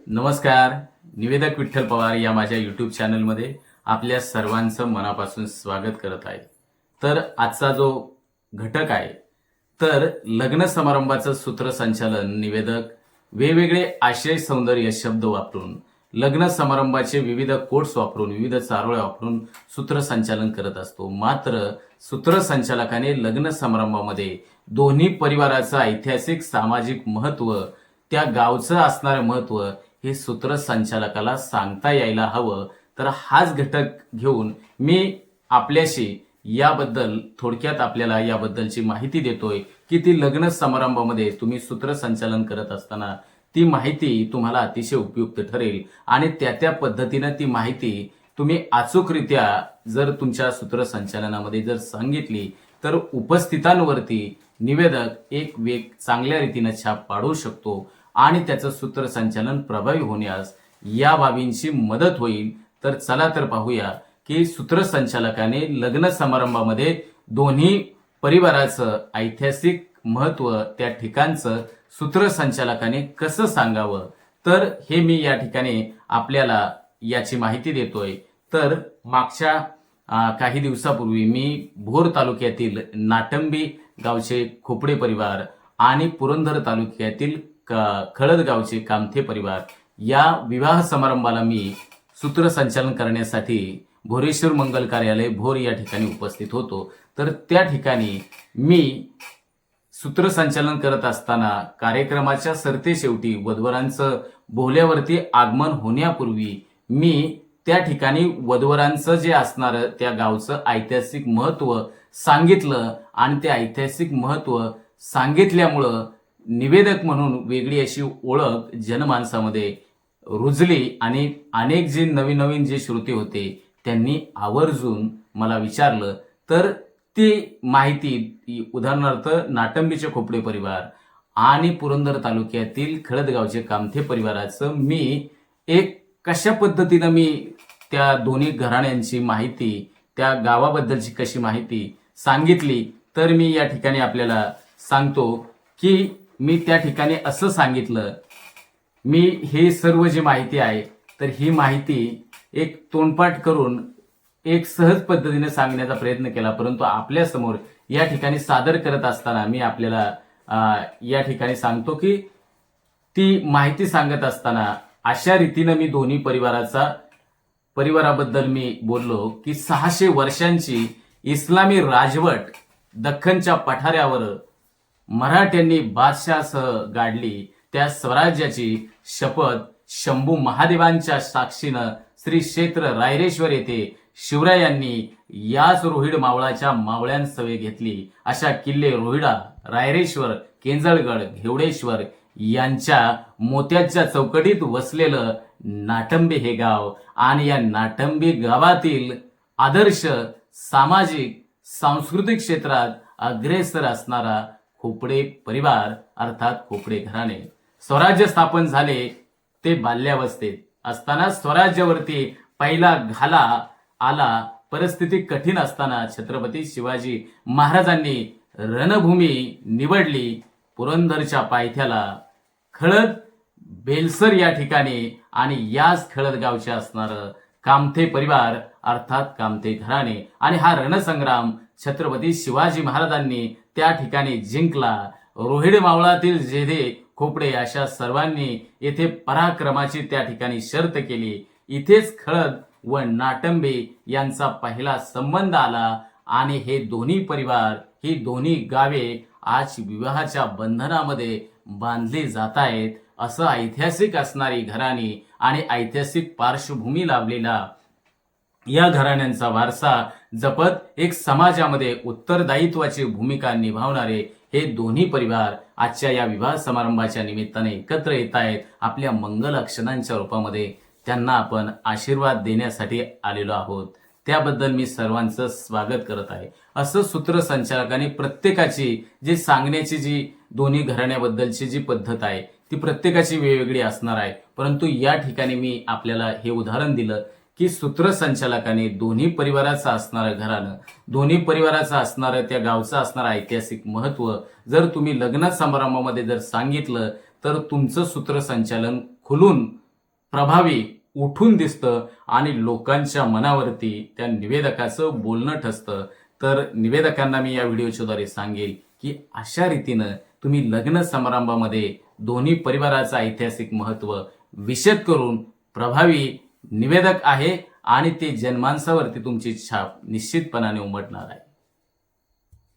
नमस्कार. निवेदक विठ्ठल पवार या माझ्या यूट्यूब चॅनलमध्ये आपल्या सर्वांचं मनापासून स्वागत करत आहे. तर आजचा जो घटक आहे तर लग्न समारंभाचं सूत्रसंचालन निवेदक वेगवेगळे आशय सौंदर्य शब्द वापरून लग्न समारंभाचे विविध कोट्स वापरून विविध चारोळ्या वापरून सूत्रसंचालन करत असतो. मात्र सूत्रसंचालकाने लग्न समारंभामध्ये दोन्ही परिवाराचं ऐतिहासिक सामाजिक महत्त्व, त्या गावचं असणारं महत्त्व हे सूत्रसंचालकाला सांगता यायला हवं. तर हाच घटक घेऊन मी आपल्याशी याबद्दल थोडक्यात आपल्याला याबद्दलची माहिती देतोय की ती लग्न समारंभामध्ये तुम्ही सूत्रसंचालन करत असताना ती माहिती तुम्हाला अतिशय उपयुक्त ठरेल आणि त्या पद्धतीनं ती माहिती तुम्ही अचूकरित्या जर तुमच्या सूत्रसंचालनामध्ये जर सांगितली तर उपस्थितांवरती निवेदक एक चांगल्या रीतीने छाप पाडू शकतो आणि त्याचं सूत्रसंचालन प्रभावी होण्यास या बाबींची मदत होईल. तर चला तर पाहूया की सूत्रसंचालकाने लग्न समारंभामध्ये दोन्ही परिवाराचं ऐतिहासिक महत्त्व, त्या ठिकाणचं सूत्रसंचालकाने कसं सांगावं. तर हे मी या ठिकाणी आपल्याला याची माहिती देतोय. तर मागच्या काही दिवसापूर्वी मी भोर तालुक्यातील नाटंबी गावचे खोपडे परिवार आणि पुरंदर तालुक्यातील खळद गावचे कामथे परिवार या विवाह समारंभाला मी सूत्रसंचालन करण्यासाठी भोरेश्वर मंगल कार्यालय भोर या ठिकाणी उपस्थित होतो. तर त्या ठिकाणी मी सूत्रसंचालन करत असताना कार्यक्रमाच्या सरतेशेवटी वधूवरांचं बोहल्यावरती आगमन होण्यापूर्वी मी त्या ठिकाणी वधूवरांचं जे असणारं त्या गावचं ऐतिहासिक महत्त्व सांगितलं आणि ते ऐतिहासिक महत्त्व सांगितल्यामुळं निवेदक म्हणून वेगळी अशी ओळख जनमानसामध्ये रुजली आणि अनेक जे नवीन जे श्रोते होते त्यांनी आवर्जून मला विचारलं. तर ती माहिती उदाहरणार्थ नाटंबीचे खोपडे परिवार आणि पुरंदर तालुक्यातील खळद गावचे कामथे परिवाराचं मी एक कशा पद्धतीनं मी त्या दोन्ही घराण्यांची माहिती, त्या गावाबद्दलची कशी माहिती सांगितली. तर मी या ठिकाणी आपल्याला सांगतो की मी त्या ठिकाणी असं सांगितलं, मी हे सर्व जी माहिती आहे तर ही माहिती एक तोंडपाठ करून एक सहज पद्धतीने सांगण्याचा प्रयत्न केला, परंतु आपल्या समोर या ठिकाणी सादर करत असताना मी आपल्याला या ठिकाणी सांगतो की ती माहिती सांगत असताना अशा रीतीनं मी दोन्ही परिवाराबद्दल मी बोललो की 600 वर्षांची इस्लामी राजवट दख्खनच्या पठाऱ्यावर मराठ्यांनी बादशाहसह गाडली. त्या स्वराज्याची शपथ शंभू महादेवांच्या साक्षीनं श्री क्षेत्र रायरेश्वर येथे शिवरायांनी याच रोहिड मावळाच्या मावळ्यांसवे घेतली. अशा किल्ले रोहिडा, रायरेश्वर, केंजळगड, घेवडेश्वर यांच्या मोत्याच्या चौकटीत वसलेलं नाटंबी हे गाव आणि या नाटंबी गावातील आदर्श सामाजिक सांस्कृतिक क्षेत्रात अग्रेसर असणारा खोपडे परिवार अर्थात खोपडे घराणे. स्वराज्य स्थापन झाले ते बाल्यावस्थेत असताना स्वराज्यावरती पहिला घाला आला. परिस्थिती कठीण असताना छत्रपती शिवाजी महाराजांनी रणभूमी निवडली. पुरंदरच्या पायथ्याला खळद बेलसर या ठिकाणी आणि याच खळद गावचे असणारं कामथे परिवार अर्थात कामथे घराणे आणि हा रणसंग्राम छत्रपती शिवाजी महाराजांनी त्या ठिकाणी जिंकला. रोहिड मावळातील जेधे खोपडे अशा सर्वांनी येथे पराक्रमाची त्या ठिकाणी शर्त केली. इथेच खळद व नाटंबे यांचा पहिला संबंध आला आणि हे दोन्ही परिवार, ही दोन्ही गावे आज विवाहाच्या बंधनामध्ये बांधली जात आहेत. असं ऐतिहासिक असणारी घराणी आणि ऐतिहासिक पार्श्वभूमी लाभलेला या घराण्यांचा वारसा जपत एक समाजामध्ये उत्तरदायित्वाची भूमिका निभावणारे हे दोन्ही परिवार आजच्या या विवाह समारंभाच्या निमित्ताने एकत्र येत आहेत. आपल्या मंगल अक्षरांच्या रूपामध्ये त्यांना आपण आशीर्वाद देण्यासाठी आलेलो आहोत. त्याबद्दल मी सर्वांचं स्वागत करत आहे. असं सूत्रसंचालकाने प्रत्येकाची जी सांगण्याची जी दोन्ही घराण्याबद्दलची जी पद्धत आहे ती प्रत्येकाची वेगवेगळी असणार आहे. परंतु या ठिकाणी मी आपल्याला हे उदाहरण दिलं की सूत्रसंचालकाने दोन्ही परिवाराचं असणारं घराणं, दोन्ही परिवाराचं असणारं त्या गावचं असणारं ऐतिहासिक महत्त्व जर तुम्ही लग्न समारंभामध्ये जर सांगितलं तर तुमचं सूत्रसंचालन खुलून प्रभावी उठून दिसतं आणि लोकांच्या मनावरती त्या निवेदकाचं बोलणं ठसतं. तर निवेदकांना मी या व्हिडिओच्याद्वारे सांगेल की अशा रीतीनं तुम्ही लग्न समारंभामध्ये दोन्ही परिवाराचं ऐतिहासिक महत्त्व विशद करून प्रभावी निवेदक आहे आणि ते जनमानसावरती तुमची छाप निश्चितपणाने उमटणार आहे.